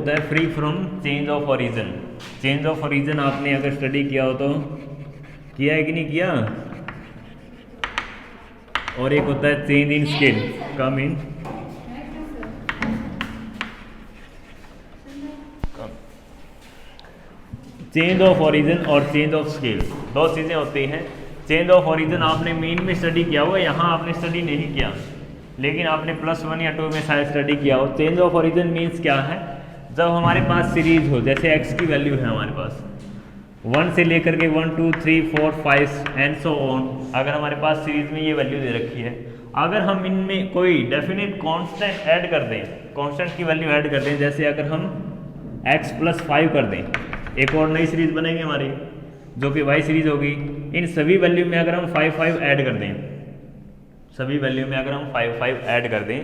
होता है free from change of origin. Change of origin आपने अगर स्टडी किया हो तो किया है कि नहीं किया। और एक होता है change in scale, come in change of origin और चेंज ऑफ स्केल, दो चीज़ें होती हैं। चेंज ऑफ ओरिजिन आपने मेन में स्टडी किया हुआ, यहाँ आपने स्टडी नहीं किया, लेकिन आपने +1 या 2 में शायद स्टडी किया हो। चेंज ऑफ ओरिजिन मीन्स क्या है, जब हमारे पास सीरीज हो, जैसे x की वैल्यू है हमारे पास 1 से लेकर के 1 2 3 4 5 एंड सो ऑन, अगर हमारे पास सीरीज में ये वैल्यू दे रखी है, अगर हम इनमें कोई डेफिनेट कांस्टेंट ऐड कर दें, कांस्टेंट की वैल्यू ऐड कर दें, जैसे अगर हम x + 5 कर दें, एक और नई सीरीज बनेगी हमारी जो कि y सीरीज होगी। इन सभी वैल्यू में अगर हम 5 5 ऐड कर दें, सभी वैल्यू में अगर हम 5 5 ऐड कर दें,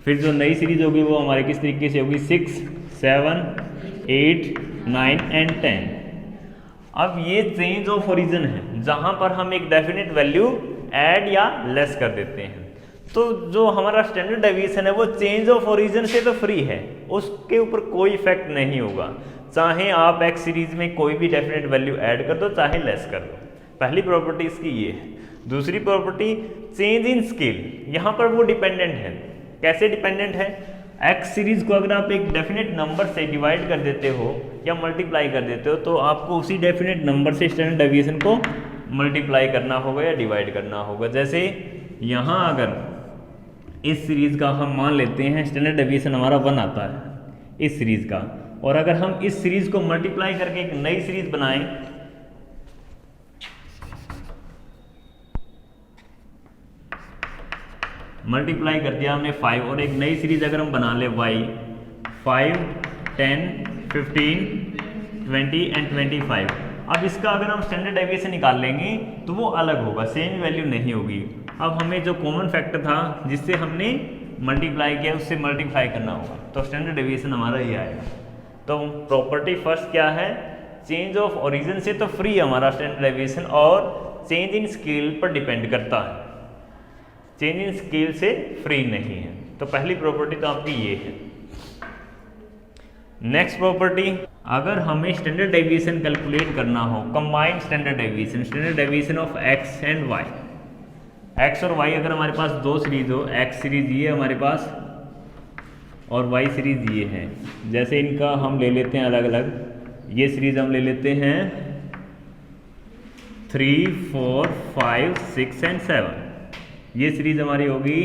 फिर जो नई सीरीज होगी वो हमारे किस तरीके से होगी 6 7 8 9 एंड 10। अब ये चेंज ऑफ ओरिजिन है जहां पर हम एक डेफिनेट वैल्यू ऐड या लेस कर देते हैं। तो जो हमारा स्टैंडर्ड डेविएशन है वो चेंज ऑफ ओरिजिन से तो फ्री है, उसके ऊपर कोई इफेक्ट नहीं होगा, चाहे आप x सीरीज में कोई भी डेफिनेट वैल्यू ऐड कर दो चाहे लेस कर दो। पहली प्रॉपर्टी इसकी ये है। दूसरी प्रॉपर्टी चेंज इन स्केल, यहाँ पर वो डिपेंडेंट है। कैसे डिपेंडेंट है, x सीरीज को अगर आप एक डेफिनेट नंबर से डिवाइड कर देते हो या मल्टीप्लाई कर देते हो, तो आपको उसी डेफिनेट नंबर से स्टैंडर्ड डेविएशन को मल्टीप्लाई करना होगा या डिवाइड करना होगा। जैसे यहाँ अगर इस सीरीज का हम मान लेते हैं स्टैंडर्ड डेविएशन हमारा 1 आता है इस सीरीज का, और अगर हम इस सीरीज को मल्टीप्लाई करके एक नई सीरीज बनाएं, मल्टीप्लाई कर दिया हमने 5, और एक नई सीरीज अगर हम बना ले y 5 10 15 20 एंड 25, अब इसका अगर हम स्टैंडर्ड डेविएशन निकाल लेंगे तो वो अलग होगा, सेम वैल्यू नहीं होगी। अब हमें जो कॉमन फैक्टर था जिससे हमने मल्टीप्लाई किया उससे मल्टीप्लाई करना होगा, तो स्टैंडर्ड डेविएशन हमारा ये आएगा। तो प्रॉपर्टी फर्स्ट क्या है, चेंज ऑफ ओरिजिन से तो फ्री हमारा स्टैंडर्ड डेविएशन, और चेंज इन स्केल पर डिपेंड करता है, चेंज इन स्केल से फ्री नहीं है। तो पहली प्रॉपर्टी तो आपकी ये है। नेक्स्ट प्रॉपर्टी, अगर हमें स्टैंडर्ड डेविएशन कैलकुलेट करना हो, combined standard deviation, standard deviation of x and y, x और y अगर हमारे पास दो सीरीज हो, x सीरीज ये हमारे पास और y सीरीज ये है, जैसे इनका हम ले लेते हैं अलग अलग, ये सीरीज हम ले लेते हैं 3 4 5 6 एंड 7, ये सीरीज हमारी होगी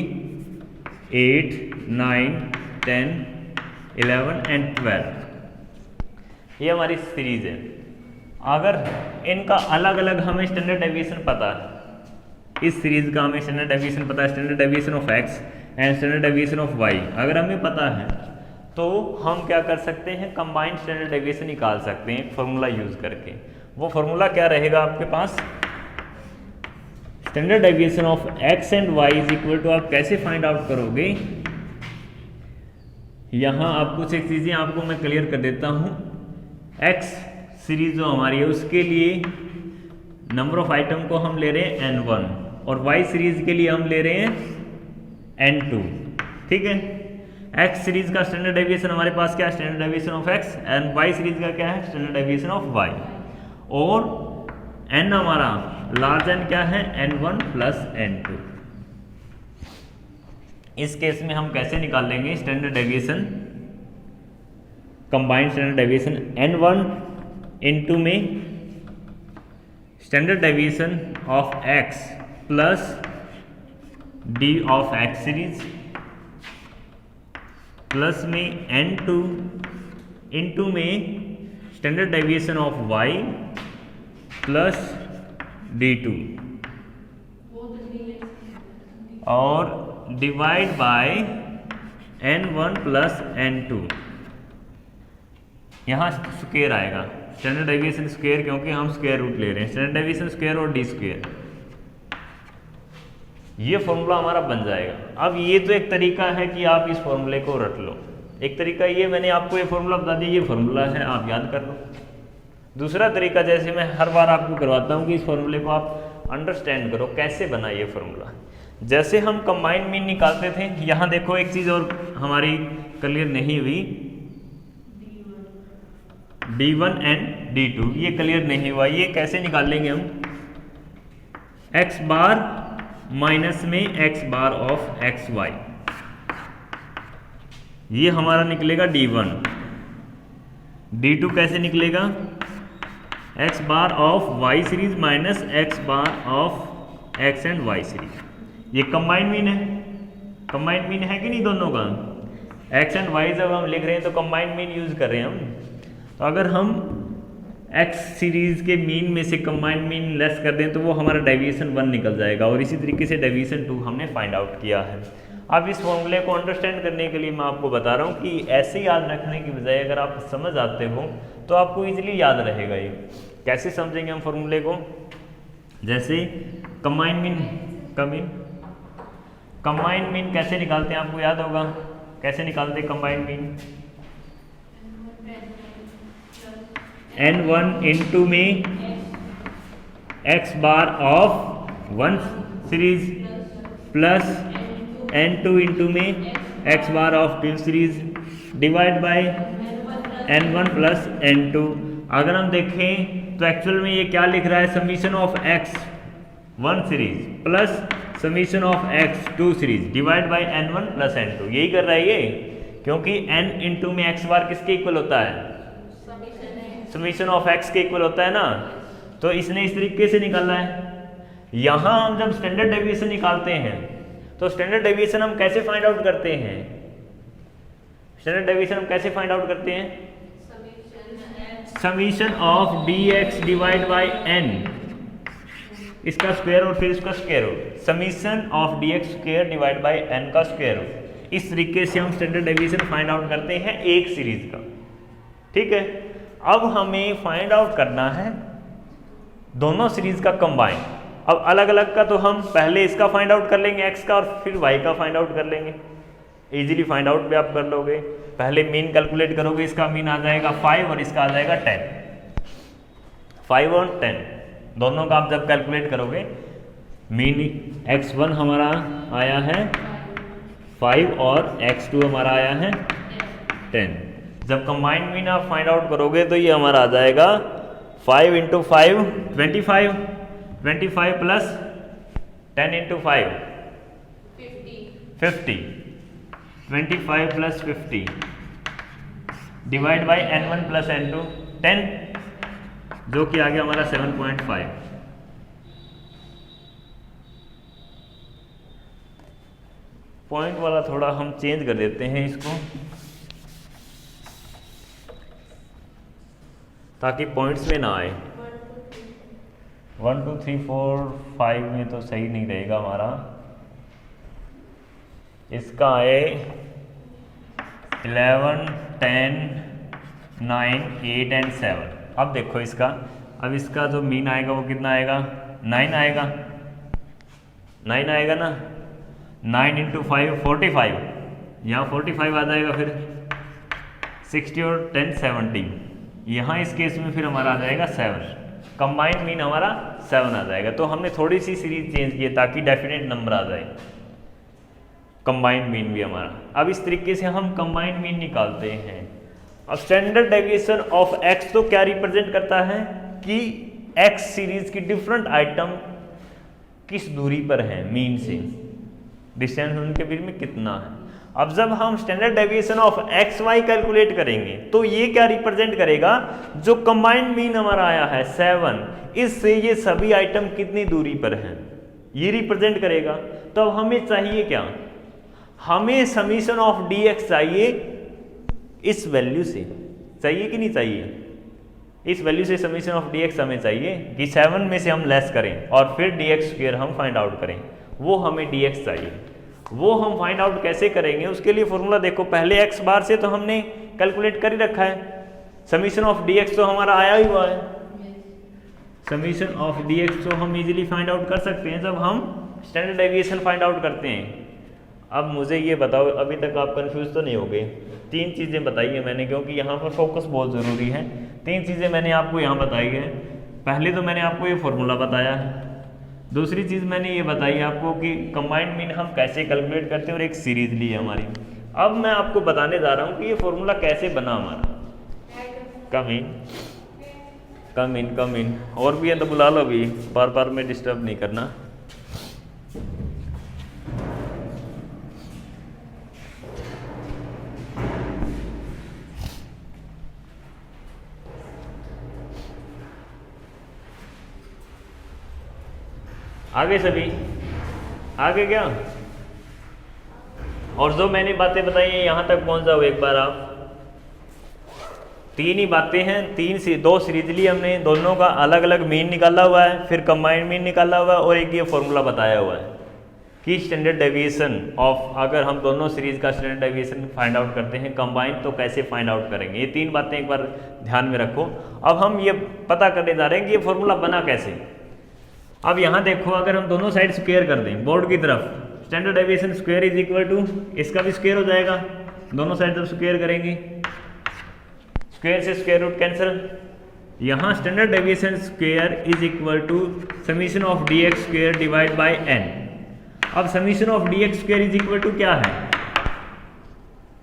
8 9 10 11 एंड 12, ये हमारी सीरीज है। अगर इनका अलग अलग हमें स्टैंडर्ड डेविएशन पता है, इस सीरीज का हमें स्टैंडर्ड डेविएशन पता है, standard deviation of x and standard deviation of y अगर हमें पता है, तो हम क्या कर सकते हैं, कंबाइंड स्टैंडर्ड डेविएशन निकाल सकते हैं एक फॉर्मूला यूज करके। वो फॉर्मूला क्या रहेगा आपके पास, standard deviation of x and y is equal to, आप कैसे फाइंड आउट करोगे, यहाँ आप कुछ एक चीजें आपको मैं क्लियर कर देता हूँ। x सीरीज जो हमारी है उसके लिए नंबर ऑफ आइटम को हम ले रहे हैं n1, और y सीरीज के लिए हम ले रहे हैं n2, ठीक है। x सीरीज का स्टैंडर्ड डेविएशन हमारे पास क्या है, standard deviation of x, and y series का क्या है, स्टैंडर्ड डेविएशन ऑफ y, और n हमारा लार्ज n क्या है, n1 प्लस n2। इस केस में हम कैसे निकाल लेंगे standard deviation, combined standard deviation n1 into में standard deviation of x plus d of x series plus में n2 इनटू में standard deviation of y plus d2, और divide by n1 plus n2, यहाँ स्क्वायर आएगा, standard deviation square, क्योंकि हम square root ले रहे हैं, स्टैंडर्ड डेविएशन स्क्वायर और डी स्क्वायर, ये फॉर्मूला हमारा बन जाएगा। अब ये तो एक तरीका है कि आप इस फॉर्मूले को रट लो, एक तरीका ये मैंने आपको ये फॉर्मूला बता दिया, ये फॉर्मूला है आप याद कर लो। दूसरा तरीका जैसे मैं हर बार आपको करवाता हूँ कि इस फॉर्मूले को आप अंडरस्टैंड करो कैसे बना ये फॉर्मूला। जैसे हम कंबाइंड मीन निकालते थे, यहाँ देखो एक चीज़ और हमारी क्लियर नहीं हुई, D1 एंड D2, ये क्लियर नहीं हुआ, ये कैसे निकाल लेंगे हम? x बार माइनस में x बार ऑफ xy, ये हमारा निकलेगा D1। D2 कैसे निकलेगा? x bar of y series minus x bar of x and y series. ये कंबाइंड मीन है, कंबाइंड मीन है कि नहीं दोनों का? x एंड y जब हम लिख रहे हैं तो कंबाइंड मीन यूज कर रहे हैं हम। तो अगर हम x सीरीज के मीन में से कंबाइंड मीन लेस कर दें तो वो हमारा डेविएशन 1 निकल जाएगा, और इसी तरीके से डेविएशन 2 हमने फाइंड आउट किया है। अब इस फॉर्मूले को अंडरस्टैंड करने के लिए मैं आपको बता रहा हूँ कि ऐसे याद रखने की बजाय अगर आप समझ आते हो तो आपको इजीली याद रहेगा। ये कैसे समझेंगे हम फॉर्मूले को? जैसे कंबाइंड मीन, कंबाइंड मीन कैसे निकालते हैं आपको याद होगा, कैसे निकालते हैं कंबाइंड मीन? n1 इंटू में x bar of 1 series plus n2 into में x bar of 2 series divide by n1 plus n2। अगर हम देखें तो एक्चुअल में ये क्या लिख रहा है? Summation of x 1 series plus summation of x 2 series divide by n1 plus n2, यही कर रहा है ये, क्योंकि n इंटू में x बार किसके इक्वल होता है? समीशन ऑफ x के इक्वल होता है ना। तो इसने इस तरीके से निकालना है। यहां हम जब स्टैंडर्ड डेविएशन निकालते हैं तो स्टैंडर्ड डेविएशन हम कैसे फाइंड आउट करते हैं? स्टैंडर्ड डेविएशन हम कैसे फाइंड आउट करते हैं? Summation of dx divide by n, इसका स्क्वायर और फिर इसका square root, summation of dx square divide by n का स्क्वायर रूट। इस तरीके से हम स्टैंडर्ड डेविएशन फाइंड आउट करते हैं एक सीरीज का। ठीक है, अब हमें फाइंड आउट करना है दोनों सीरीज का कंबाइन। अब अलग अलग का तो हम पहले इसका फाइंड आउट कर लेंगे x का, और फिर y का फाइंड आउट कर लेंगे। इजीली फाइंड आउट भी आप कर लोगे। पहले मीन कैलकुलेट करोगे, इसका मीन आ जाएगा 5 और इसका आ जाएगा 10। 5 और 10 दोनों का आप जब कैलकुलेट करोगे, मीन x1 हमारा आया है 5 और x2 हमारा आया है 10। जब कंबाइंड मीन आप फाइंड आउट करोगे तो ये हमारा आ जाएगा 5 into 5 25, 25 plus 10 into 5 50, 25 plus 50 divide by n1 plus n2 10, जो कि आ गया हमारा 7.5। पॉइंट वाला थोड़ा हम चेंज कर देते हैं इसको, ताकि पॉइंट्स में ना आए। 1 2 3 4 5 में तो सही नहीं रहेगा हमारा, इसका आए 11 10 9 8 एंड 7। अब देखो इसका, अब इसका जो मीन आएगा वो कितना आएगा? 9 आएगा, 9 आएगा ना। 9 इंटू 5 45, यहाँ 45 आ जाएगा, फिर 60 और 10 70। यहाँ इस केस में फिर हमारा आ जाएगा 7, कंबाइंड मीन हमारा 7 आ जाएगा। तो हमने थोड़ी सी सीरीज चेंज की ताकि डेफिनेट नंबर आ जाए, कंबाइंड मीन भी हमारा। अब इस तरीके से हम कंबाइंड मीन निकालते हैं। अब स्टैंडर्ड डेविएशन ऑफ x तो क्या रिप्रेजेंट करता है कि x सीरीज की डिफरेंट आइटम किस दूरी पर है मीन से, डिस्टेंस उनके बीच में कितना है। अब जब हम standard deviation of x y calculate करेंगे तो ये क्या रिप्रेजेंट करेगा? जो कंबाइंड मीन हमारा आया है 7, इससे ये सभी आइटम कितनी दूरी पर हैं ये रिप्रेजेंट करेगा। तो अब हमें चाहिए क्या? हमें समीशन ऑफ dx चाहिए इस वैल्यू से, चाहिए कि नहीं चाहिए? इस वैल्यू से समीशन ऑफ dx हमें चाहिए कि 7 में से हम लेस करें और फिर dx स्क्वायर हम फाइंड आउट करें, वो हमें dx चाहिए। वो हम फाइंड आउट कैसे करेंगे? उसके लिए फॉर्मूला देखो, पहले x बार से तो हमने कैलकुलेट कर ही रखा है, समीशन ऑफ dx तो हमारा आया ही हुआ है। समीशन ऑफ dx तो हम इजीली फाइंड आउट कर सकते हैं जब हम स्टैंडर्ड डेविएशन फाइंड आउट करते हैं। अब मुझे ये बताओ, अभी तक आप कंफ्यूज तो नहीं हो गए? 3 चीज़ें बताई है मैंने, क्योंकि यहाँ पर फोकस बहुत ज़रूरी है। 3 चीज़ें मैंने आपको यहाँ बताई है। पहले तो मैंने आपको ये फॉर्मूला बताया है, दूसरी चीज़ मैंने ये बताई आपको कि कंबाइंड मीन हम कैसे कैलकुलेट करते हैं और एक सीरीज ली है हमारी। अब मैं आपको बताने जा रहा हूँ कि ये फॉर्मूला कैसे बना हमारा। कम इन कम इन कम इन। और भी है तो बुला लो, अभी बार बार में डिस्टर्ब नहीं करना। आगे सभी, आगे क्या? और जो मैंने बातें बताई हैं यहाँ तक पहुँच जाओ एक बार आप। 3 ही बातें हैं, 3 से 2 सीरीज ली हमने, दोनों का अलग अलग मीन निकाला हुआ है, फिर कंबाइंड मीन निकाला हुआ है, और एक ये फॉर्मूला बताया हुआ है कि स्टैंडर्ड डेविएशन ऑफ, अगर हम दोनों सीरीज का स्टैंडर्ड डेविएशन फाइंड आउट करते हैं कंबाइंड तो कैसे फाइंड आउट करेंगे। ये 3 बातें एक बार ध्यान में रखो। अब हम ये पता करने जा रहे हैं कि ये फॉर्मूला बना कैसे। अब यहाँ देखो, अगर हम दोनों साइड स्क्वायर कर दें बोर्ड की तरफ, standard deviation square is equal to, इसका भी स्क्वायर हो जाएगा, दोनों साइड जब स्क्वायर करेंगे, स्क्वायर से स्क्वायर रूट कैंसिल, यहाँ standard deviation square is equal to summation of D x square divide by N. अब summation of D x square is equal to क्या है?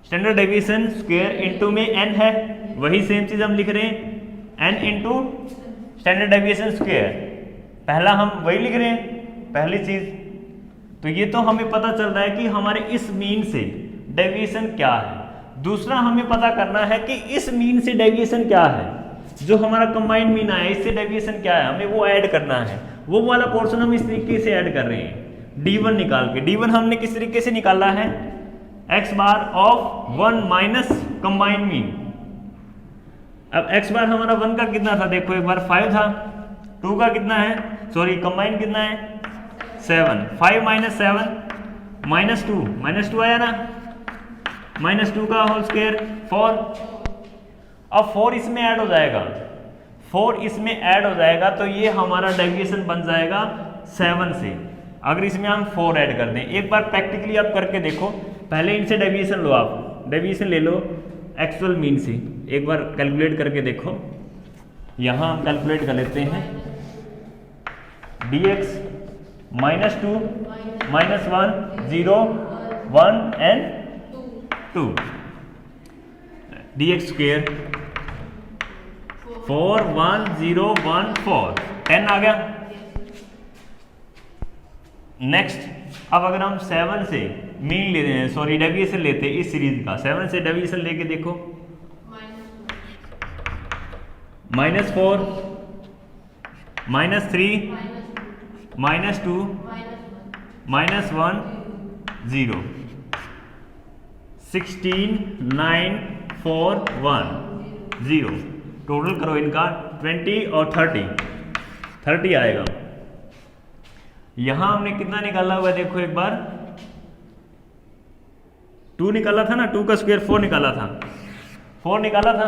स्टैंडर्ड डेविएशन स्क्वायर इनटू में n है, वही same चीज हम लिख रहे हैं, n into standard deviation square. पहला हम वही लिख रहे हैं, पहली चीज। तो ये तो हमें पता चल रहा है कि हमारे इस मीन से डेविएशन क्या है। दूसरा हमें पता करना है कि इस मीन से डेविएशन क्या है, जो हमारा कंबाइंड मीन आया इससे डेविएशन क्या है, हमें वो ऐड करना है। वो वाला पोर्शन हम इस तरीके से ऐड कर रहे हैं, D1 निकाल के। D1 हमने किस तरीके से निकाला है? x bar of 1 minus combined mean. अब x बार हमारा 1 का कितना था, देखो एक बार 5 था, 2 का कितना है, सॉरी कंबाइंड कितना है 7, 5 माइनस 7 माइनस टू आया ना, -2 का होल स्क्वायर 4। अब 4 इसमें ऐड हो जाएगा, 4 इसमें ऐड हो जाएगा तो ये हमारा डेविएशन बन जाएगा 7 से। अगर इसमें हम 4 ऐड कर दें, एक बार प्रैक्टिकली आप करके देखो, पहले इनसे डेविएशन लो, आप डेविएशन ले लो एक्चुअल मीन से, एक बार कैलकुलेट करके देखो। यहाँ हम कैलकुलेट कर लेते हैं, dx -2 -1 0 1 and 2 dx स्क्वायर 4 1 0 1 4 10 आ गया। नेक्स्ट, अब अगर हम 7 से मीन ले रहे हैं, सॉरी डेविएशन लेते हैं इस सीरीज का, 7 से डेविएशन लेके देखो, -4 -3 -2 -1 0 16 9 4 1 0। टोटल करो इनका 20 और 30 आएगा। यहां हमने कितना निकाला हुआ है, देखो एक बार 2 निकाला था ना, 2 का स्क्वायर 4 निकाला था, 4 निकाला था।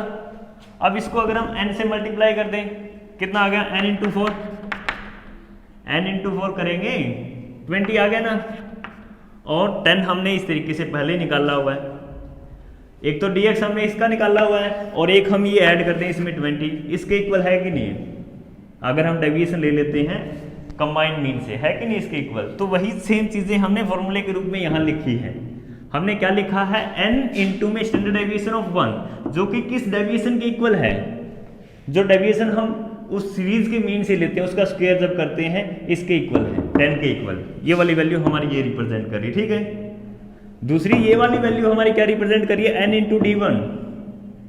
अब इसको अगर हम n से मल्टीप्लाई कर दें, कितना आ गया, n इंटू 4, n इंटू 4 करेंगे 20 आ गया ना, और 10 हमने इस तरीके से पहले निकाला हुआ है। एक तो dx हमने इसका निकाला हुआ है, और एक हम ये ऐड करते हैं इसमें 20, इसके इक्वल है कि नहीं है? अगर हम डेविएशन ले लेते हैं कंबाइंड मीन से, है कि नहीं इसके इक्वल? तो वही सेम चीजें हमने फॉर्मूले के रूप में यहाँ लिखी है। हमने क्या लिखा है, n इंटू में स्टैंडर्ड डेविएशन ऑफ 1, जो कि किस डेविएशन के इक्वल है? जो डेविएशन हम उस सीरीज के मीन से लेते हैं उसका स्क्वायर जब करते हैं इसके इक्वल है, 10 के इक्वल। ये वाली वैल्यू हमारी ये रिप्रेजेंट कर रही है, ठीक है। दूसरी ये वाली वैल्यू हमारी क्या रिप्रेजेंट कर रही है, n इंटू D1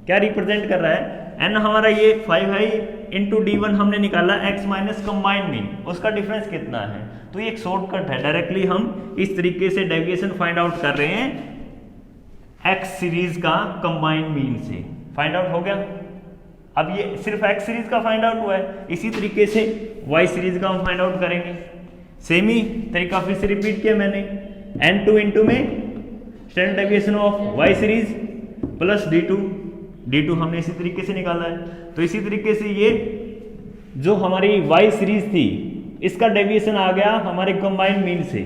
क्या रिप्रेजेंट कर रहा है, n हमारा ये 5 है, इंटू D1 हमने निकाला x माइनस कंबाइंड मीन, उसका डिफरेंस कितना है। तो ये एक शॉर्टकट है, डायरेक्टली हम इस तरीके से डेविएशन फाइंड आउट कर रहे हैं x सीरीज का कंबाइंड मीन से। फाइंड आउट हो गया। अब ये सिर्फ x सीरीज का फाइंड आउट हुआ है, इसी तरीके से y सीरीज का हम फाइंड आउट करेंगे। सेम ही तरीका फिर से रिपीट किया मैंने, n2 इंटू में standard deviation of y series plus d2 हमने इसी तरीके से निकाला है। तो इसी तरीके से ये जो हमारी y सीरीज थी इसका डेविएशन आ गया हमारे कंबाइंड मीन से,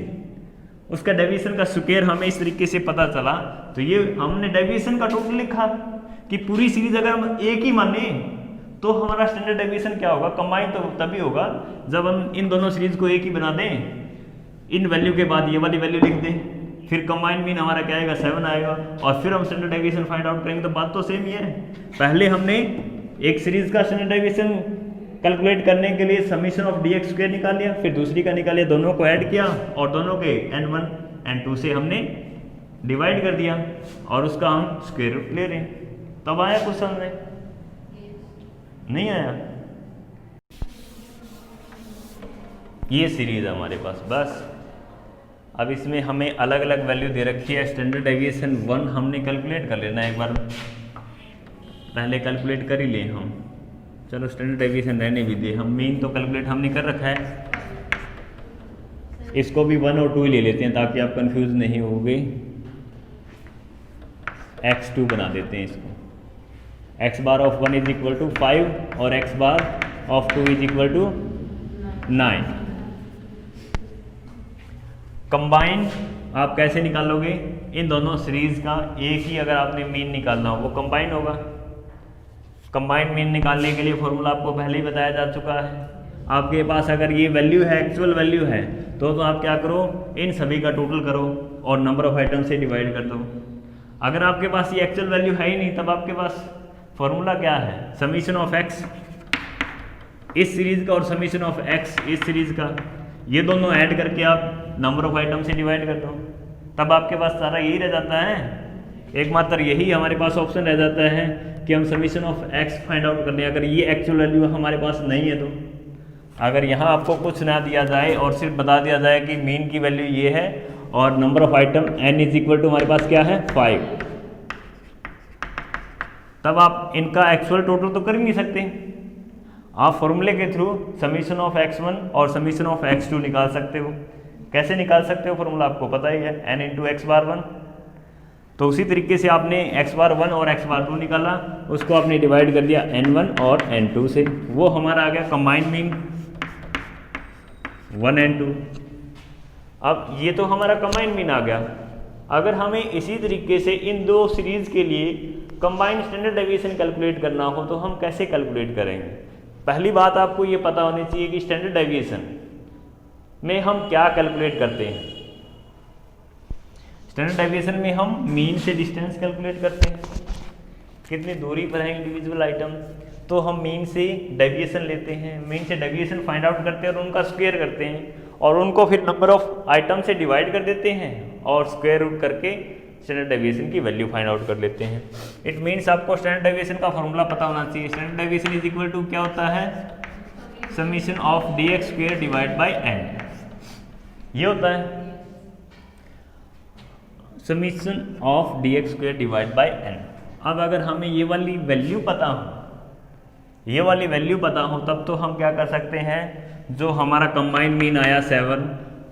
उसका डेविएशन का स्क्वायर हमें इस तरीके से पता चला। तो ये हमने डेविएशन का टोटल लिखा कि पूरी सीरीज अगर हम एक ही माने तो हमारा स्टैंडर्ड डेविएशन क्या होगा, कंबाइंड तो तभी होगा जब हम इन दोनों सीरीज को एक ही बना दें, इन वैल्यू के बाद ये वाली वैल्यू लिख दें, फिर कंबाइंड मीन हमारा क्या आएगा 7 आएगा, और फिर हम स्टैंडर्ड डेविएशन फाइंड आउट करेंगे। तो बात तो सेम ही है, पहले हमने एक सीरीज का स्टैंडर्ड डेविएशन कैलकुलेट करने के लिए summation of D x square निकाल लिया, फिर दूसरी का निकाल लिया, दोनों को ऐड किया और दोनों के n1 n2 से हमने डिवाइड कर दिया और उसका हम स्क्वायर रूट ले रहे हैं। तब आया कुछ समझ में? नहीं आया? ये सीरीज है हमारे पास। बस अब इसमें हमें अलग अलग वैल्यू दे रखी है। स्टैंडर्ड डेविएशन 1 हमने कैलकुलेट कर लेना, एक बार पहले कैलकुलेट कर ही लें हम। चलो स्टैंडर्ड डेविएशन रहने भी दे, हम मीन तो कैलकुलेट हमने कर रखा है, इसको भी 1 और 2 ही ले लेते हैं ताकि आप कंफ्यूज नहीं होगे। x2 बना देते हैं इसको। x bar of 1 is equal to 5 और x bar of 2 is equal to 9। Combine आप कैसे निकालोगे? इन दोनों सीरीज का एक ही अगर आपने मीन निकालना हो वो कंबाइन होगा। कंबाइन मीन निकालने के लिए फॉर्मूला आपको पहले ही बताया जा चुका है। आपके पास अगर ये वैल्यू है, एक्चुअल वैल्यू है, तो आप क्या करो, इन सभी का टोटल करो और नंबर ऑफ आइटम से डिवाइड कर दो। अगर आपके पास ये एक्चुअल वैल्यू है ही नहीं, तब आपके पास फॉर्मूला क्या है? समीशन ऑफ एक्स इस सीरीज का और समीशन ऑफ एक्स इस सीरीज का, ये दोनों ऐड करके आप नंबर ऑफ आइटम से डिवाइड कर दो। तब आपके पास सारा यही रह जाता है। एकमात्र यही हमारे पास ऑप्शन रह जाता है कि हम summation of x find out कर लें। अगर ये एक्चुअल वैल्यू हमारे पास नहीं है तो अगर यहाँ आपको कुछ ना दिया जाए और सिर्फ बता दिया जाए कि मीन की वैल्यू ये है और number of item n is equal to हमारे पास क्या है 5, तब आप इनका एक्चुअल टोटल तो कर ही नहीं सकते। आप फॉर्मूले के थ्रू समीशन ऑफ x1 और समीशन ऑफ x2 निकाल सकते हो। कैसे निकाल सकते हो? फॉर्मूला आपको पता ही है, n इंटू एक्स बार 1। तो उसी तरीके से आपने x बार 1 और x बार 2 निकाला, उसको आपने डिवाइड कर दिया n1 और n2 से, वो हमारा आ गया कंबाइंड मीन 1 and 2। अब ये तो हमारा कंबाइंड मीन आ गया। अगर हमें इसी तरीके से इन दो सीरीज के लिए कंबाइंड स्टैंडर्ड डेविएशन कैलकुलेट करना हो तो हम कैसे कैलकुलेट करेंगे? पहली बात आपको ये पता होनी चाहिए कि स्टैंडर्ड डेविएशन में हम क्या कैलकुलेट करते हैं। स्टैंडर्ड डेविएशन में हम मीन से डिस्टेंस कैलकुलेट करते हैं, कितनी दूरी पर है इंडिविजुअल आइटम, तो हम मीन से डेविएशन लेते हैं, मीन से डेविएशन फाइंड आउट करते हैं और उनका स्क्वायर करते हैं और उनको फिर नंबर ऑफ आइटम से डिवाइड कर देते हैं और स्क्वायर रूट करके स्टैंडर्ड डेविएशन की वैल्यू फाइंड आउट कर लेते हैं। इट मीन्स आपको स्टैंडर्ड डेविएशन का फॉर्मूला पता होना चाहिए। Standard deviation is equal to क्या होता है? Summation of D x square divide by N, ये होता है summation of D x square divide by N. अब अगर हमें ये वाली वैल्यू पता हो, ये वाली वैल्यू पता हो, तब तो हम क्या कर सकते हैं, जो हमारा कंबाइंड मीन आया 7,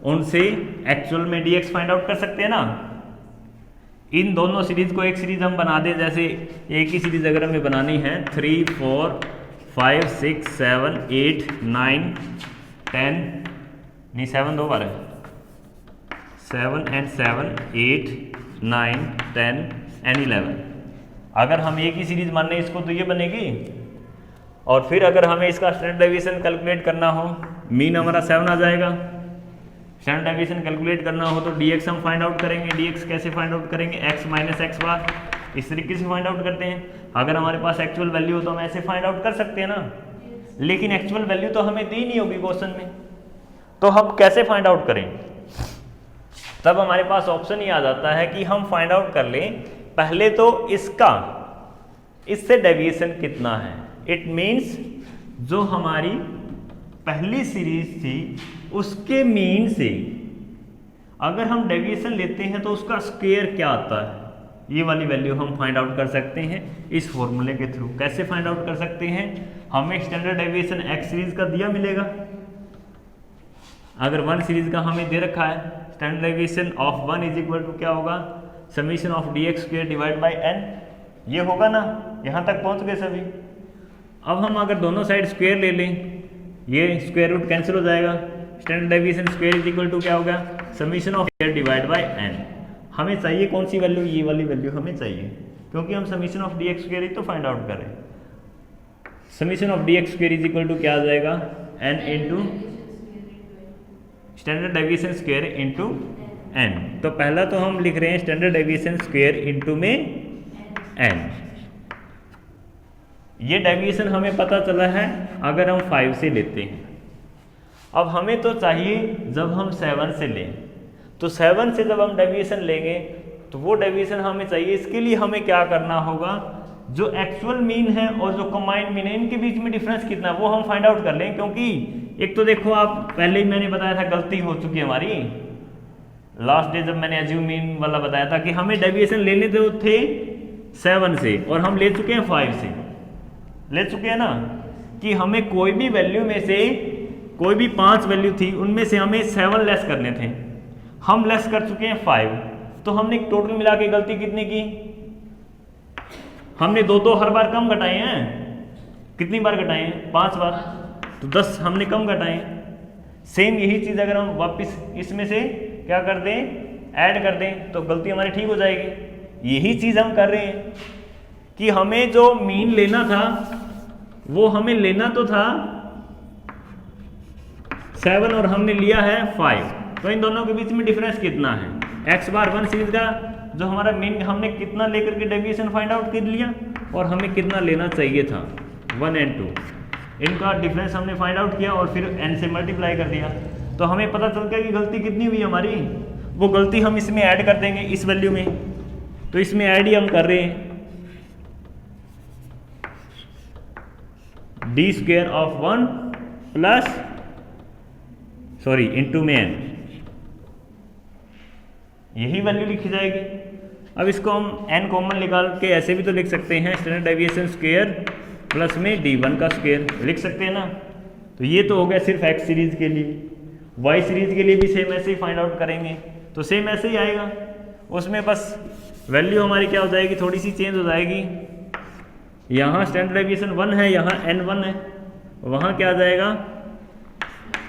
उनसे एक्चुअल में डी एक्स फाइंड आउट कर सकते हैं ना। इन दोनों सीरीज को एक सीरीज हम बना दें, जैसे एक ही सीरीज अगर हमें बनानी है 3, 4, 5, 6, 7, 8, 9, 10, नहीं 7 दो बार है, 7 and 7, 8, 9, 10 and 11। अगर हम एक ही सीरीज मान लें इसको तो ये बनेगी। और फिर अगर हमें इसका स्टैंडर्ड डेविएशन कैलकुलेट करना हो, मीन हमारा 7 आ जाएगा। स्टैंडर्ड डेविएशन कैलकुलेट करना हो तो dx हम फाइंड आउट करेंगे। dx कैसे फाइंड आउट करेंगे? x माइनस एक्स बार, इस तरीके से फाइंड आउट करते हैं। अगर हमारे पास एक्चुअल वैल्यू हो तो हम ऐसे फाइंड आउट कर सकते हैं ना, लेकिन एक्चुअल वैल्यू तो हमें दी नहीं होगी क्वेश्चन में, तो हम कैसे फाइंड आउट करें? तब हमारे पास ऑप्शन ये आ जाता है कि हम फाइंड आउट कर लें पहले तो इसका, इससे डेविएशन कितना है। इट मीन्स जो हमारी पहली सीरीज थी उसके मीन से अगर हम डेविएशन लेते हैं तो उसका स्क्वायर क्या आता है, ये वाली वैल्यू हम फाइंड आउट कर सकते हैं इस फॉर्मूले के थ्रू। कैसे फाइंड आउट कर सकते हैं? हमें स्टैंडर्ड डेविएशन एक्स सीरीज का दिया मिलेगा। अगर 1 सीरीज का हमें दे रखा है, standard deviation of 1 is equal to क्या होगा? Summation of D x square divide by N, ये होगा ना। यहाँ तक पहुँच गए सभी। अब हम अगर दोनों साइड स्क्वायर ले लें, ये स्क्वायर रूट कैंसिल हो जाएगा। Standard deviation square is equal to क्या होगा? Summation of square divide by N. हमें चाहिए कौन सी वैल्यू? ये वाली वैल्यू हमें चाहिए, क्योंकि हम summation of D x square ही तो फाइंड आउट करें। Summation of D x square is equal to क्या आ जाएगा? N into standard deviation square into n. तो पहला तो हम लिख रहे हैं स्टैंडर्ड डेविएशन स्क्वायर इंटू में एन। ये डेविएशन हमें पता चला है अगर हम 5 से लेते हैं। अब हमें तो चाहिए जब हम 7 से लें, तो 7 से जब हम डेविएशन लेंगे तो वो डेविएशन हमें चाहिए। इसके लिए हमें क्या करना होगा, जो एक्चुअल मीन है और जो कंबाइंड मीन है इनके बीच में डिफरेंस कितना है वो हम फाइंड आउट कर लें। क्योंकि एक तो देखो, आप पहले ही मैंने बताया था गलती हो चुकी है हमारी लास्ट डे जब मैंने एज्यूम मीन वाला बताया था कि हमें डेविएशन लेने थे 7 से और हम ले चुके हैं 5 से, ले चुके हैं ना, कि हमें कोई भी वैल्यू में से कोई भी 5 वैल्यू थी उनमें से हमें 7 लेस करने थे, हम लेस कर चुके हैं 5। तो हमने टोटल मिला के गलती कितनी की, हमने दो हर बार कम घटाए हैं। कितनी बार घटाए हैं? 5 बार, तो 10 हमने कम घटाए हैं। सेम यही चीज़ अगर हम वापस इसमें से क्या कर दें, ऐड कर दें, तो गलती हमारी ठीक हो जाएगी। यही चीज़ हम कर रहे हैं कि हमें जो मीन लेना था वो हमें लेना तो था 7 और हमने लिया है 5, तो इन दोनों के बीच में डिफरेंस कितना है। x बार 1 सीरीज का जो हमारा मीन हमने कितना लेकर के डेविएशन फाइंड आउट कर लिया और हमें कितना लेना चाहिए था 1 और 2, इनका डिफरेंस हमने फाइंड आउट किया और फिर n से मल्टीप्लाई कर दिया, तो हमें पता चल गया कि गलती कितनी हुई हमारी। वो गलती हम इसमें ऐड कर देंगे इस वैल्यू में, तो इसमें ऐड ही हम कर रहे हैं d² ऑफ 1 प्लस इंटू में n, यही वैल्यू लिखी जाएगी। अब इसको हम n कॉमन निकाल के ऐसे भी तो लिख सकते हैं, स्टैंडर्ड डेविएशन स्क्वायर प्लस में d1 का स्क्वायर लिख सकते हैं ना। तो ये तो हो गया सिर्फ x सीरीज के लिए। y सीरीज के लिए भी सेम ऐसे ही फाइंड आउट करेंगे तो सेम ऐसे ही आएगा, उसमें बस वैल्यू हमारी क्या हो जाएगी, थोड़ी सी चेंज हो जाएगी। यहाँ स्टैंडर्ड डेविएशन 1 है, यहाँ n1 है, वहाँ क्या आ जाएगा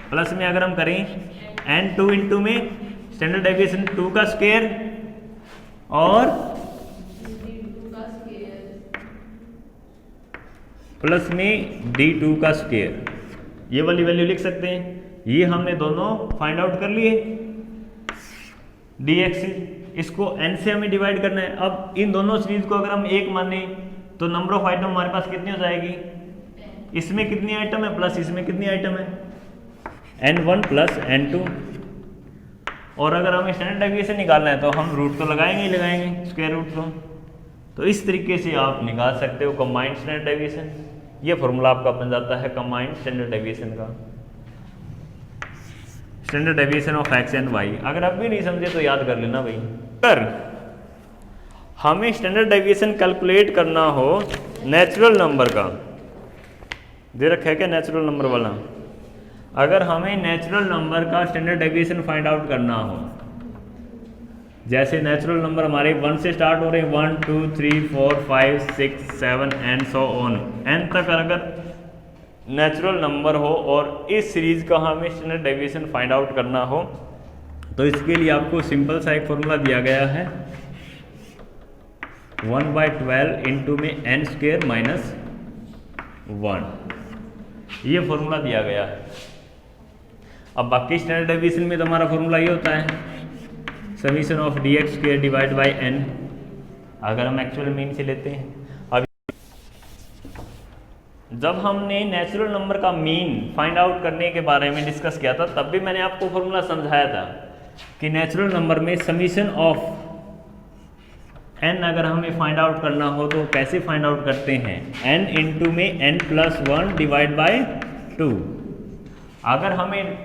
प्लस में अगर हम करें n2 इंटू में स्टैंडर्ड डेविएशन 2 का स्क्वायर और प्लस में d2 का स्क्वायर, ये वाली वैल्यू लिख सकते हैं। ये हमने दोनों फाइंड आउट कर लिए। dx इसको n से हमें डिवाइड करना है। अब इन दोनों सीरीज को अगर हम 1 माने तो नंबर ऑफ आइटम हमारे पास कितनी हो जाएगी, इसमें कितनी आइटम है प्लस इसमें कितनी आइटम है, n1 प्लस n2। और अगर हमें स्टैंडर्ड डेविएशन निकालना है तो हम रूट तो लगाएंगे ही लगाएंगे, स्क्वायर रूट को। तो इस तरीके से आप निकाल सकते हो कंबाइंड स्टैंडर्ड डेविएशन। ये फॉर्मूला आपका बन जाता है कंबाइंड स्टैंडर्ड डेविएशन का, standard deviation of x and y। अगर आप भी नहीं समझे तो याद कर लेना भाई। अगर हमें स्टैंडर्ड डेविएशन कैलकुलेट करना हो नेचुरल नंबर का, दे रखा है क्या नेचुरल नंबर वाला, अगर हमें नेचुरल नंबर का स्टैंडर्ड डेविएशन फाइंड आउट करना हो, जैसे नेचुरल नंबर हमारे 1 से स्टार्ट हो रहे हैं, 1 2 3 4 5 6 7 एंड सो ऑन n तक अगर नेचुरल नंबर हो और इस सीरीज का हमें स्टैंडर्ड डेविएशन फाइंड आउट करना हो, तो इसके लिए आपको सिंपल सा एक फॉर्मूला दिया गया है 1/12 इंटू में n² माइनस 1, ये फॉर्मूला दिया गया है। अब बाकी स्टैंडर्ड डेविएशन में तो हमारा फॉर्मूला ये होता है summation of dx² divide by n, अगर हम एक्चुअल मीन से लेते हैं। अब जब हमने नेचुरल नंबर का मीन फाइंड आउट करने के बारे में डिस्कस किया था तब भी मैंने आपको फॉर्मूला समझाया था कि नेचुरल नंबर में समीशन ऑफ n अगर हमें फाइंड आउट करना हो तो कैसे फाइंड आउट करते हैं, n इंटू में n+1 डिवाइड बाई 2। अगर हमें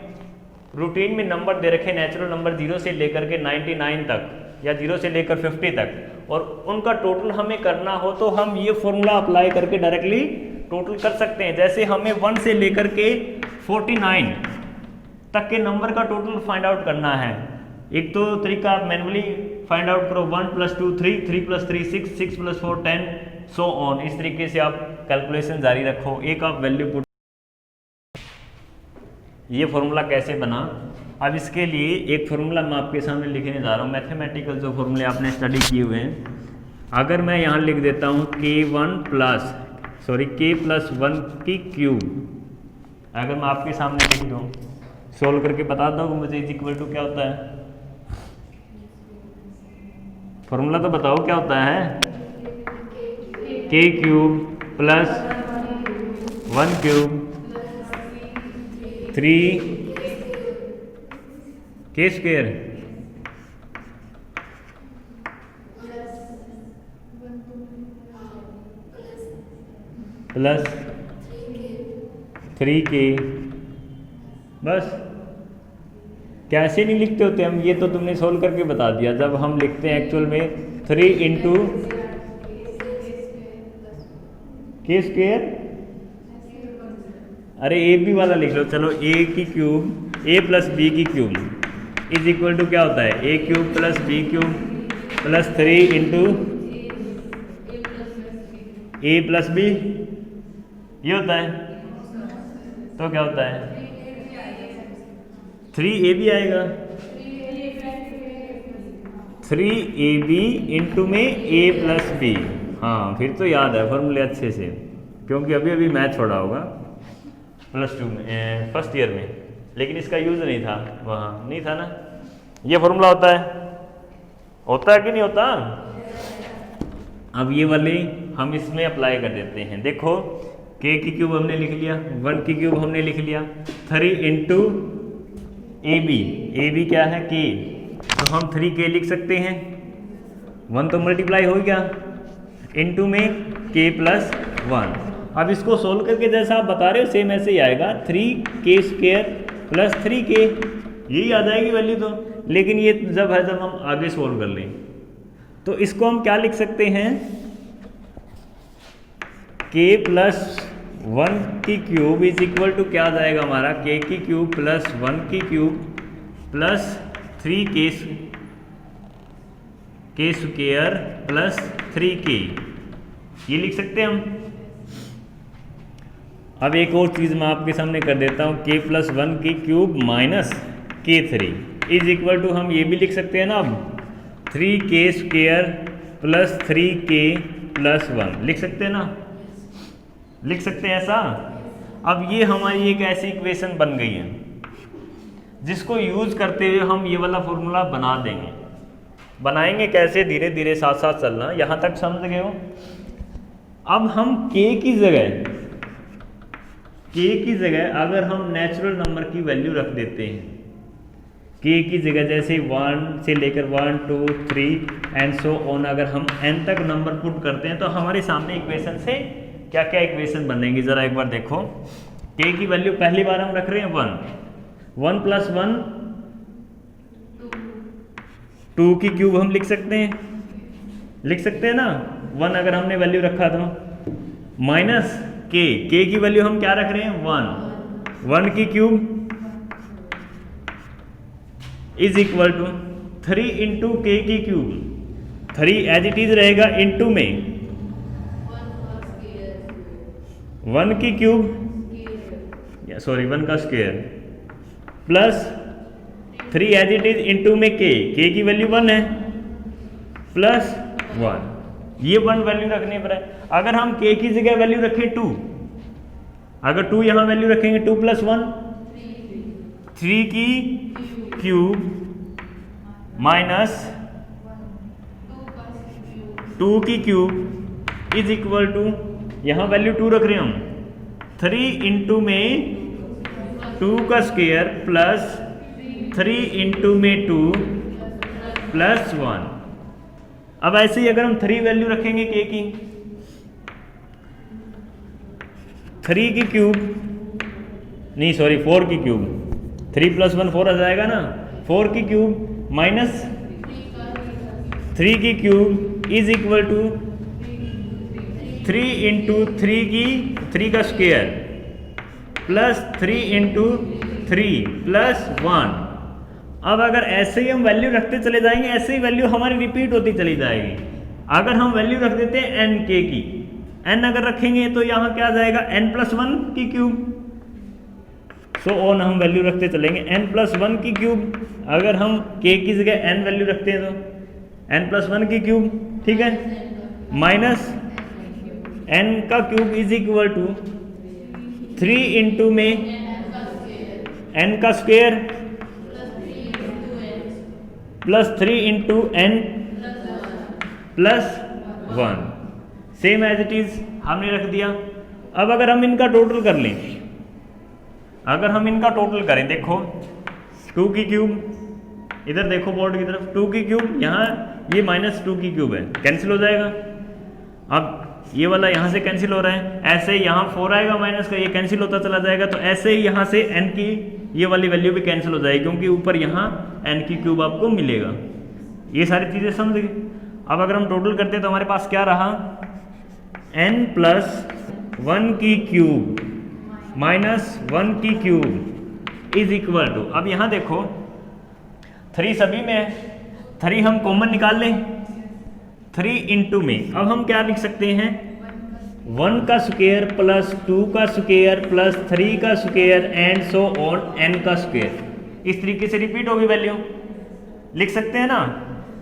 रूटीन में नंबर दे रखे नेचुरल नंबर 0 से लेकर के 99 तक या 0 से लेकर 50 तक और उनका टोटल हमें करना हो तो हम ये फॉर्मूला अप्लाई करके डायरेक्टली टोटल कर सकते हैं। जैसे हमें 1 से लेकर के 49 तक के नंबर का टोटल फाइंड आउट करना है, एक तो तरीका आप मैनुअली फाइंड आउट करो 1 + 2 3 3 + 3 6 6 + 4 10 सो ऑन, इस तरीके से आप कैलकुलेशन जारी रखो, एक आप वैल्यू पुट। ये फॉर्मूला कैसे बना, अब इसके लिए एक फॉर्मूला मैं आपके सामने लिखने जा रहा हूँ, मैथमेटिकल जो फॉर्मूले आपने स्टडी किए हुए हैं। अगर मैं यहाँ लिख देता हूँ k+1 की क्यूब, अगर मैं आपके सामने लिख दूँ सोल्व करके बता दो मुझे इज इक्वल टू क्या होता है, फॉर्मूला तो बताओ क्या होता है, k³ प्लस 1 क्यूब 3 के स्क्वायर प्लस 3k। बस, कैसे नहीं लिखते होते हम, ये तो तुमने सोल्व करके बता दिया। जब हम लिखते हैं एक्चुअल में 3 इंटू के स्क्वायर, अरे ए बी वाला लिख लो, चलो ए की क्यूब ए प्लस बी की क्यूब इज इक्वल टू क्या होता है, a cube plus b cube plus 3 into a plus b, ये होता है। तो क्या होता है, 3ab आएगा, 3ab इंटू में a प्लस बी। हाँ, फिर तो याद है फॉर्मूले अच्छे से, क्योंकि अभी अभी मैथ छोड़ा होगा +2 में, फर्स्ट ईयर में, लेकिन इसका यूज़ नहीं था, वहाँ नहीं था ना। ये फॉर्मूला होता है कि नहीं होता। अब ये वाले हम इसमें अप्लाई कर देते हैं। देखो, k की क्यूब हमने लिख लिया, 1 की क्यूब हमने लिख लिया, 3 इंटू ए बी क्या है, k, तो हम 3k लिख सकते हैं। 1 तो मल्टीप्लाई हो गया, इंटू में k प्लस 1। अब इसको सोल्व करके जैसा आप बता रहे हो सेम ऐसे ही आएगा, 3k स्क्वायर प्लस 3k, यही आ जाएगी वैल्यू तो। लेकिन ये जब हम आगे सोल्व कर लें तो इसको हम क्या लिख सकते हैं, k प्लस 1 की क्यूब इज इक्वल टू क्या आ जाएगा हमारा, k की क्यूब प्लस 1 की cube plus 3k square plus 3k, ये लिख सकते हैं हम। अब एक और चीज़ मैं आपके सामने कर देता हूँ, k प्लस 1 की cube minus k3 is equal to, हम ये भी लिख सकते हैं ना, अब 3k square plus 3k plus 1 लिख सकते हैं ना, लिख सकते हैं ऐसा। अब ये हमारी एक ऐसी इक्वेशन बन गई है जिसको यूज़ करते हुए हम ये वाला फॉर्मूला बना देंगे। बनाएंगे कैसे, धीरे धीरे साथ साथ चलना, यहाँ तक समझ गए हो। अब हम k की जगह अगर हम नेचुरल नंबर की वैल्यू रख देते हैं, k की जगह जैसे 1 से लेकर 1 2 3 एंड सो ऑन, अगर हम n तक नंबर पुट करते हैं तो हमारे सामने इक्वेशन से क्या क्या इक्वेशन बनेंगी, ज़रा एक बार देखो। k की वैल्यू पहली बार हम रख रहे हैं 1 प्लस 1 2 की क्यूब हम लिख सकते हैं ना, 1 अगर हमने वैल्यू रखा तो, माइनस k की वैल्यू हम क्या रख रहे हैं 1 की cube is equal to 3 into k की क्यूब, 3 एज इट इज रहेगा, इंटू में 1 की क्यूब, सॉरी 1 का square plus 3 as it is into में k की वैल्यू 1 है प्लस 1, ये 1 वैल्यू रखने पर है। अगर हम k की जगह वैल्यू रखें 2, अगर 2 यहाँ वैल्यू रखेंगे 2 प्लस 1 3 की क्यूब माइनस 2 की क्यूब इज इक्वल टू, यहाँ वैल्यू 2 रख रहे हैं हम, 3 इंटू में 2 का स्क्वायर प्लस 3 इंटू में 2 प्लस 1। अब ऐसे ही अगर हम 3 वैल्यू रखेंगे k की, 3 की क्यूब नहीं सॉरी 4 की क्यूब, 3 प्लस 1 4 आ जाएगा ना, 4 की क्यूब माइनस 3 की cube is equal to 3 into 3 का स्क्वायर प्लस 3 इंटू 3 प्लस 1। अब अगर ऐसे ही हम वैल्यू रखते चले जाएंगे, ऐसे ही वैल्यू हमारी रिपीट होती चली जाएगी। अगर हम वैल्यू रख देते हैं n k की, n अगर रखेंगे तो यहाँ क्या आ जाएगा n प्लस 1 की क्यूब, सो ऑन हम वैल्यू रखते चलेंगे n प्लस 1 की क्यूब। अगर हम k की जगह n वैल्यू रखते हैं तो n प्लस 1 की क्यूब, ठीक है, माइनस n का cube is equal to 3 into में n का square plus 3 into n plus 1। Same as it is हमने रख दिया। अब अगर हम इनका टोटल कर लें, अगर हम इनका टोटल करें, देखो 2 की क्यूब, इधर देखो बोर्ड की तरफ 2 की क्यूब, यहाँ ये -2 की क्यूब है, कैंसिल हो जाएगा। अब ये वाला यहाँ से कैंसिल हो रहा है, ऐसे ही यहाँ 4 आएगा माइनस का, ये कैंसिल होता चला जाएगा। तो ऐसे ही यहाँ से n की ये वाली वैल्यू भी कैंसिल हो जाएगी, क्योंकि ऊपर यहाँ n की क्यूब आपको मिलेगा। ये सारी चीज़ें समझ गए। अब अगर हम टोटल करते हैं तो हमारे पास क्या रहा, n + 1 की क्यूब -1 की क्यूब इज इक्वल टू, अब यहाँ देखो 3 सभी में है, 3 हम कॉमन निकाल लें, 3 इंटू में अब हम क्या लिख सकते हैं, 1 का स्क्वायर प्लस 2 का स्क्वायर प्लस 3 का square and so on n का स्क्वायर। इस तरीके से रिपीट होगी वैल्यू, लिख सकते हैं ना।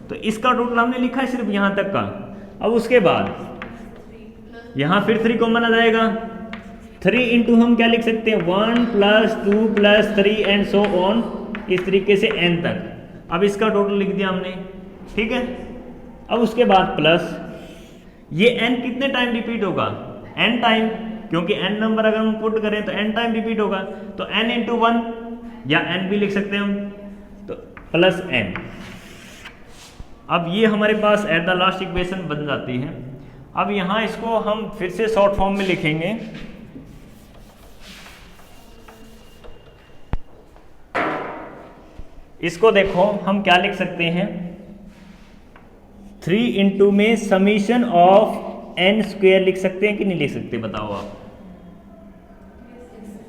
तो इसका टोटल हमने लिखा है सिर्फ यहाँ तक का। अब उसके बाद यहाँ फिर 3 कॉमन आ जाएगा, 3 इंटू हम क्या लिख सकते हैं, 1 + 2 + 3 एंड सो ऑन, इस तरीके से n तक। अब इसका टोटल लिख दिया हमने, ठीक है। अब उसके बाद प्लस ये n कितने टाइम रिपीट होगा, n टाइम, क्योंकि n नंबर अगर हम पुट करें तो n टाइम रिपीट होगा, तो n इंटू 1 या n भी लिख सकते हैं हम, तो प्लस n। अब ये हमारे पास एट द लास्ट इक्वेशन बन जाती है। अब यहाँ इसको हम फिर से शॉर्ट फॉर्म में लिखेंगे, इसको देखो हम क्या लिख सकते हैं, 3 इंटू में समीशन ऑफ n स्क्वायर लिख सकते हैं कि नहीं लिख सकते, बताओ आप,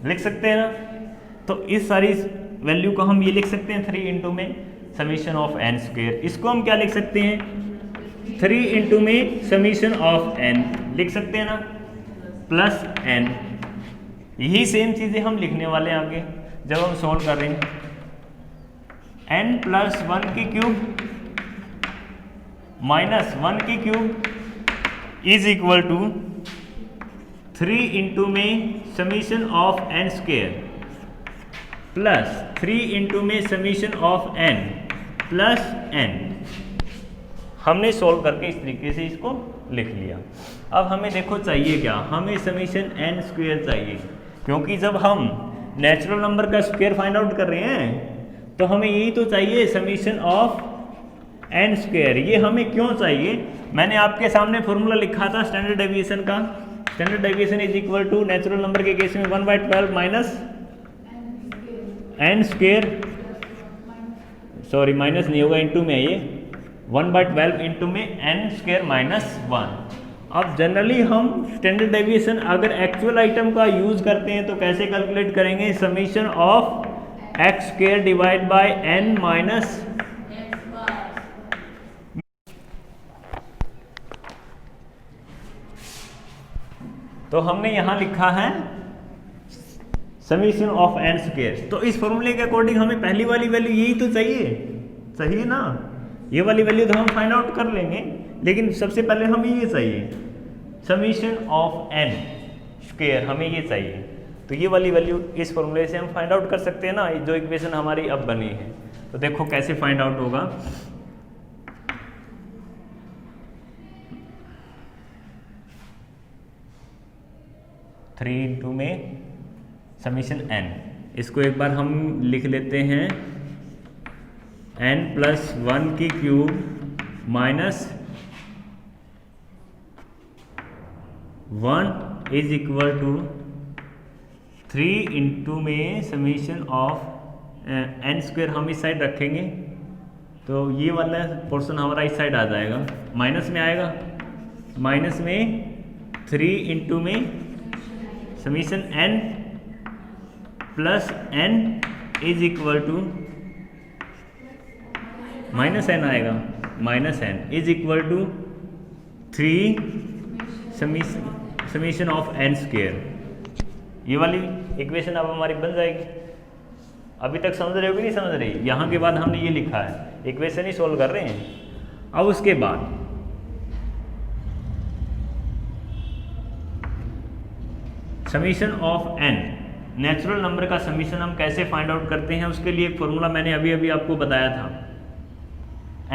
लिख सकते हैं ना। तो इस सारी वैल्यू को हम ये लिख सकते हैं 3 इंटू में समीशन ऑफ n स्क्वायर। इसको हम क्या लिख सकते हैं, 3 इंटू में समीशन ऑफ n लिख सकते हैं ना, प्लस n। यही सेम चीज़ें हम लिखने वाले हैं आगे जब हम सोल्व कर रहे हैं। n + 1 की क्यूब -1 की cube is equal to 3 into में summation of n square plus 3 into में summation of n plus n। हमने सोल्व करके इस तरीके से इसको लिख लिया। अब हमें देखो चाहिए क्या, हमें समीशन n स्क्वायर चाहिए, क्योंकि जब हम नेचुरल नंबर का स्क्वायर फाइंड आउट कर रहे हैं तो हमें यही तो चाहिए, समीशन ऑफ n स्क्वायर। ये हमें क्यों चाहिए, मैंने आपके सामने फॉर्मूला लिखा था स्टैंडर्ड डेविएशन का। Standard deviation is equal to natural number के केस में 1/12 minus n square, sorry minus नहीं होगा, इंटू में ये 1/12 इंटू में n स्क्वायर माइनस 1। अब जनरली हम स्टैंडर्ड डेविएशन अगर एक्चुअल आइटम का यूज करते हैं तो कैसे कैलकुलेट करेंगे, summation of x square divide by n minus, तो हमने यहां लिखा है समीशन ऑफ n स्क्वायर। तो इस फॉर्मूले के अकॉर्डिंग हमें पहली वाली वैल्यू यही तो चाहिए, सही है ना। ये वाली वैल्यू तो हम फाइंड आउट कर लेंगे, लेकिन सबसे पहले हमें ये चाहिए, समीशन ऑफ n स्क्वायर हमें ये चाहिए। तो ये वाली वैल्यू इस फॉर्मूले से हम फाइंड आउट कर सकते हैं ना, जो इक्वेशन हमारी अब बनी है। तो देखो कैसे फाइंड आउट होगा, थ्री इंटू में समीशन n, इसको एक बार हम लिख लेते हैं n + 1 की cube minus 1 is equal to 3 into में समीशन ऑफ n स्क्वायर हम इस साइड रखेंगे, तो ये वाला पोर्शन हमारा इस साइड आ जाएगा, माइनस में आएगा, माइनस में 3 इंटू में summation n plus n is equal to minus n आएगा, minus n is equal to 3 summation of n square. ये वाली इक्वेशन अब हमारी बन जाएगी। अभी तक समझ रहे हो कि नहीं समझ रही, यहाँ के बाद हमने ये लिखा है, इक्वेशन ही सोल्व कर रहे हैं। अब उसके बाद summation of n, natural number का समीशन हम कैसे फाइंड आउट करते हैं, उसके लिए एक फॉर्मूला मैंने अभी अभी आपको बताया था,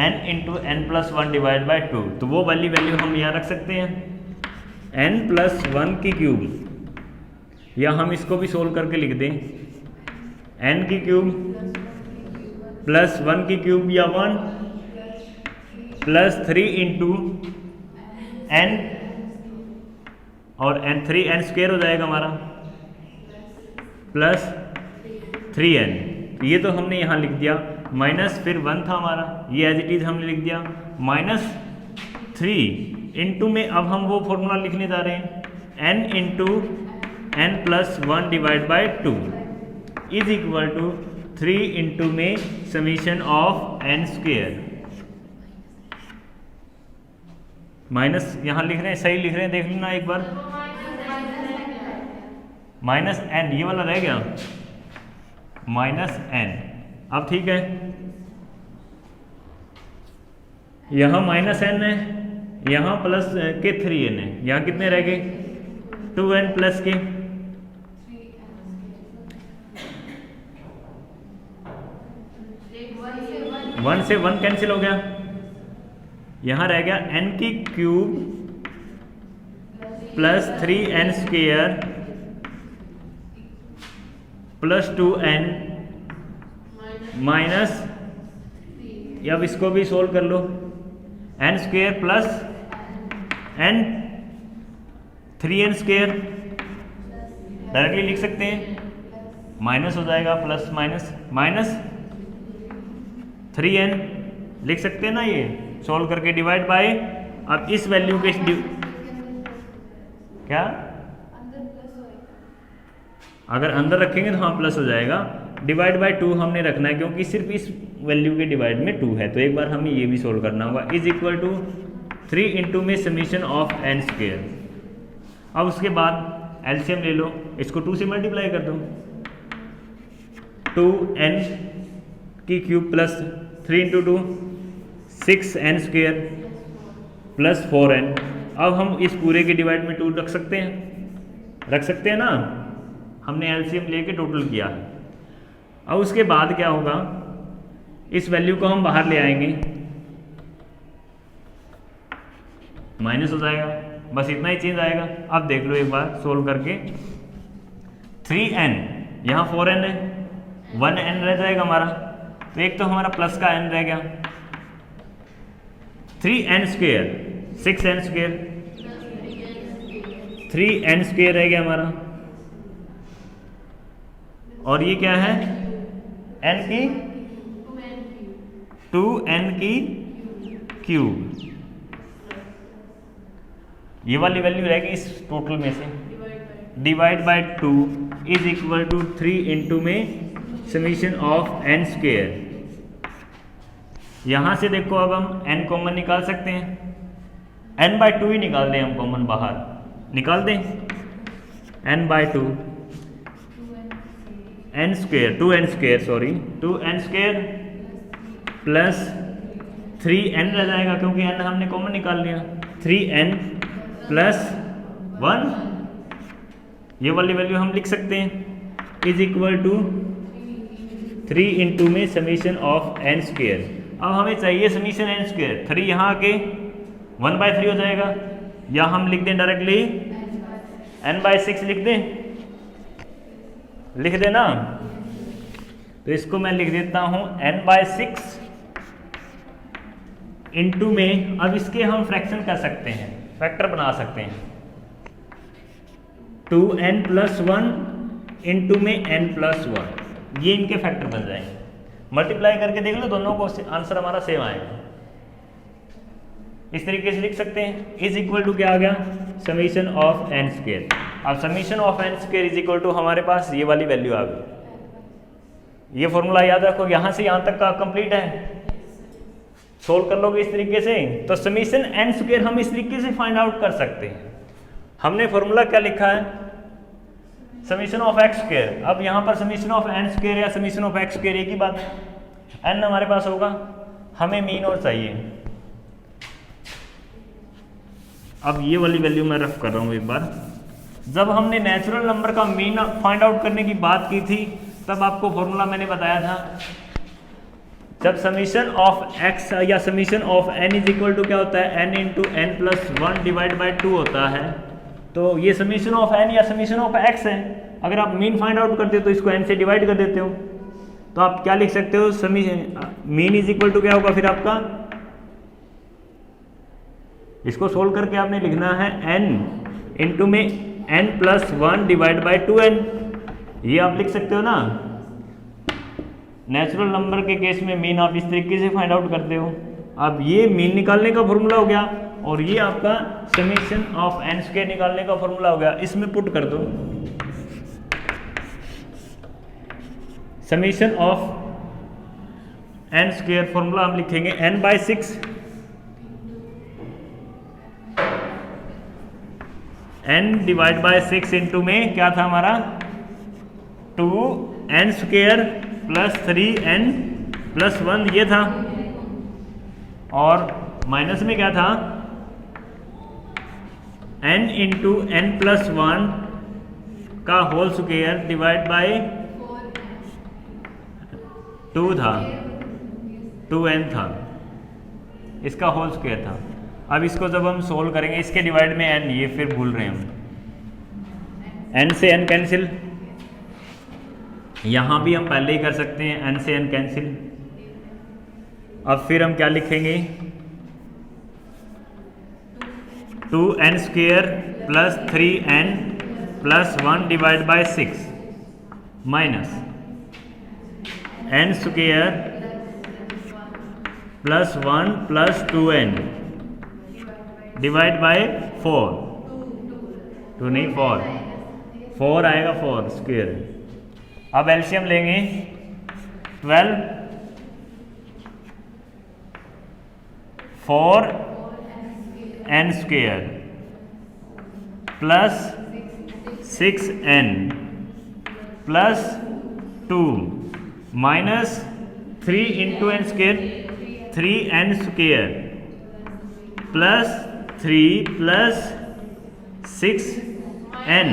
n into n + 1 divide by 2। तो वो वाली वैल्यू हम यहाँ रख सकते हैं, n प्लस 1 की क्यूब, या हम इसको भी सोल्व करके लिख दें n की क्यूब प्लस 1 की क्यूब, या 1 प्लस 3 इंटू n, और n 3n स्क्वायर हो जाएगा हमारा, प्लस 3n। ये तो हमने यहाँ लिख दिया, माइनस फिर 1 था हमारा, ये एज इट इज हमने लिख दिया, माइनस 3 इंटू में अब हम वो फॉर्मूला लिखने जा रहे हैं, n into n plus 1 divide by 2 is equal to 3 into में summation of n square, minus यहाँ लिख रहे हैं, सही लिख रहे हैं, देख लेना एक बार, माइनस n, ये वाला रह गया माइनस n। अब ठीक है, यहाँ माइनस n है, यहाँ प्लस के 3n है, यहाँ कितने रह गए 2n प्लस के 1 से 1 कैंसिल हो गया, यहाँ रह गया n की cube plus 3n square plus 2n minus, अब इसको भी सोल्व कर लो, n square plus n 3n square directly लिख सकते हैं, माइनस हो जाएगा प्लस माइनस, माइनस 3n लिख सकते हैं ना, ये सोल्व करके डिवाइड बाय, अब इस वैल्यू के क्या, अगर अंदर रखेंगे तो हाँ प्लस हो जाएगा, डिवाइड बाय 2 हमने रखना है क्योंकि सिर्फ इस वैल्यू के डिवाइड में 2 है, तो एक बार हमें ये भी सोल्व करना होगा, इज इक्वल टू 3 इंटू में समीशन ऑफ n स्क्वायर। अब उसके बाद एलसीएम ले लो, इसको 2 से मल्टीप्लाई कर दो, 2n की cube plus 3 into 2 6n square plus 4n। अब हम इस पूरे के डिवाइड में 2 रख सकते हैं ना, हमने एलसीएम लेके टोटल किया है। अब उसके बाद क्या होगा, इस वैल्यू को हम बाहर ले आएंगे, माइनस हो जाएगा, बस इतना ही चेंज आएगा। अब देख लो एक बार सोल्व करके, 3n यहाँ 4n है, 1n रह जाएगा हमारा, तो एक तो हमारा प्लस का n रह गया, 3n square 6n square 3n square रह गया हमारा, और ये क्या है n की 2n की क्यूब, ये वाली वैल्यू रहेगी इस टोटल में से, divide by 2 is equal to 3 into में समीशन ऑफ n स्क्वायर। यहाँ से देखो अब हम n कॉमन निकाल सकते हैं, n बाय 2 ही निकाल दें हम कॉमन, बाहर निकाल दें n by 2 n square 2n square sorry 2n square plus 3n रह जाएगा क्योंकि n हमने कॉमन निकाल लिया, 3n प्लस 1, ये वाली वैल्यू हम लिख सकते हैं, इज इक्वल टू 3 इंटू में समीशन ऑफ n स्क्वायर। अब हमें चाहिए समीशन n स्क्वायर, 3 यहाँ आके 1/3 हो जाएगा, या हम लिख दें डायरेक्टली n/6 लिख देना, तो इसको मैं लिख देता हूँ n/6 इंटू में, अब इसके हम फ्रैक्शन कर सकते हैं, फैक्टर बना सकते हैं, 2n प्लस 1 इंटू में n प्लस 1, ये इनके फैक्टर बन जाएंगे, मल्टीप्लाई करके देख लो दोनों को, आंसर हमारा सेम आएगा। इस तरीके से लिख सकते हैं, इज इक्वल टू क्या आ गया, समीशन ऑफ n स्क्वायर। अब summation of n square is equal to हमारे पास ये वाली वैल्यू आ गई, ये फॉर्मूला याद रखो, यहाँ से यहाँ तक का कंप्लीट है, सोल्व कर लोगे इस तरीके से, तो समीशन n स्क्वायर हम इस तरीके से फाइंड आउट कर सकते हैं। हमने फॉर्मूला क्या लिखा है, समीशन ऑफ x स्क्वायर, अब यहाँ पर समीशन ऑफ n स्क्वायर या समीशन ऑफ x स्क्वायर एक ही बात, n हमारे पास होगा, हमें मीन और चाहिए। अब ये वाली वैल्यू मैं रफ कर रहा हूँ एक बार, जब हमने नेचुरल नंबर का मीन फाइंड आउट करने की बात की थी तब आपको फॉर्मूला मैंने बताया था, जब समीशन ऑफ x या summation of n is equal to क्या होता है, n into n plus 1 divide by 2 होता है, तो ये समीशन ऑफ एन या समीशन ऑफ एक्स है। अगर आप मीन फाइंड आउट करते हो तो इसको एन से डिवाइड कर देते हो, तो आप क्या लिख सकते हो, मीन इज इक्वल टू क्या होगा फिर आपका, इसको सोल्व करके आपने लिखना है n इंटू में n+1 डिवाइड बाई 2n। ये आप लिख सकते हो ना। नेचुरल नंबर के केस में मीन आप इस तरीके से फाइंड आउट करते हो। अब ये मीन निकालने का फॉर्मूला हो गया और ये आपका समीशन ऑफ एन स्क्वायर निकालने का फॉर्मूला हो गया। इसमें पुट कर दो, summation of N square formula हम लिखेंगे n/6 n divide by 6 into में क्या था हमारा 2n स्क्वायर प्लस 3n+1 ये था, और माइनस में क्या था n इंटू n+1 का होल स्क्वायर डिवाइड बाय 2 था, 2n था, इसका होल स्क्वायर था। अब इसको जब हम सोल्व करेंगे इसके डिवाइड में n, ये फिर भूल रहे हैं हम, n से n कैंसिल, यहाँ भी हम पहले ही कर सकते हैं, n से n कैंसिल। अब फिर हम क्या लिखेंगे 2n square plus 3n+1 divide by 6 minus n square plus 1 plus 2n divide by 4, 2 नहीं 4 आएगा, 4 स्क्वायर। अब एलसीएम लेंगे 12 4n square plus 6n plus 2 minus 3 into N square 3n square plus 3 plus 6n।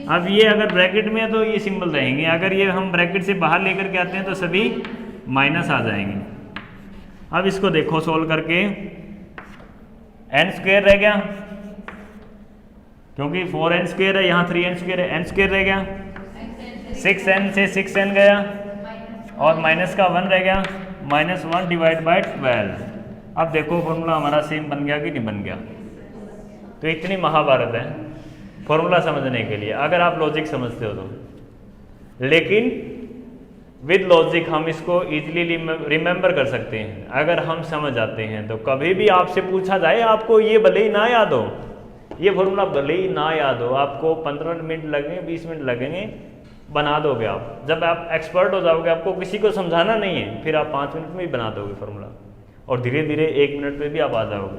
अब ये अगर ब्रैकेट में है तो ये सिंबल रहेंगे, अगर ये हम ब्रैकेट से बाहर लेकर के आते हैं तो सभी माइनस आ जाएंगे। अब इसको देखो सोल्व करके, n स्क्वायर रह गया क्योंकि 4n स्क्वायर है, यहाँ 3n स्क्वायर है, n स्क्वायर रह गया, 6n से 6n गया और माइनस का 1 रह गया, -1 डिवाइड बाय 12। अब देखो फॉर्मूला हमारा सेम बन गया कि नहीं बन गया। तो इतनी महाभारत है फॉर्मूला समझने के लिए, अगर आप लॉजिक समझते हो तो। लेकिन विद लॉजिक हम इसको इजीली रिमेंबर कर सकते हैं अगर हम समझ आते हैं तो। कभी भी आपसे पूछा जाए, आपको ये भले ही ना याद हो, ये फॉर्मूला भले ही ना याद हो, आपको 15 मिनट लगेंगे, 20 मिनट लगेंगे, बना दोगे आप। जब आप एक्सपर्ट हो जाओगे, आपको किसी को समझाना नहीं है, फिर आप 5 मिनट में ही बना दोगे फॉर्मूला, और धीरे धीरे 1 मिनट में भी आप आ जाओगे।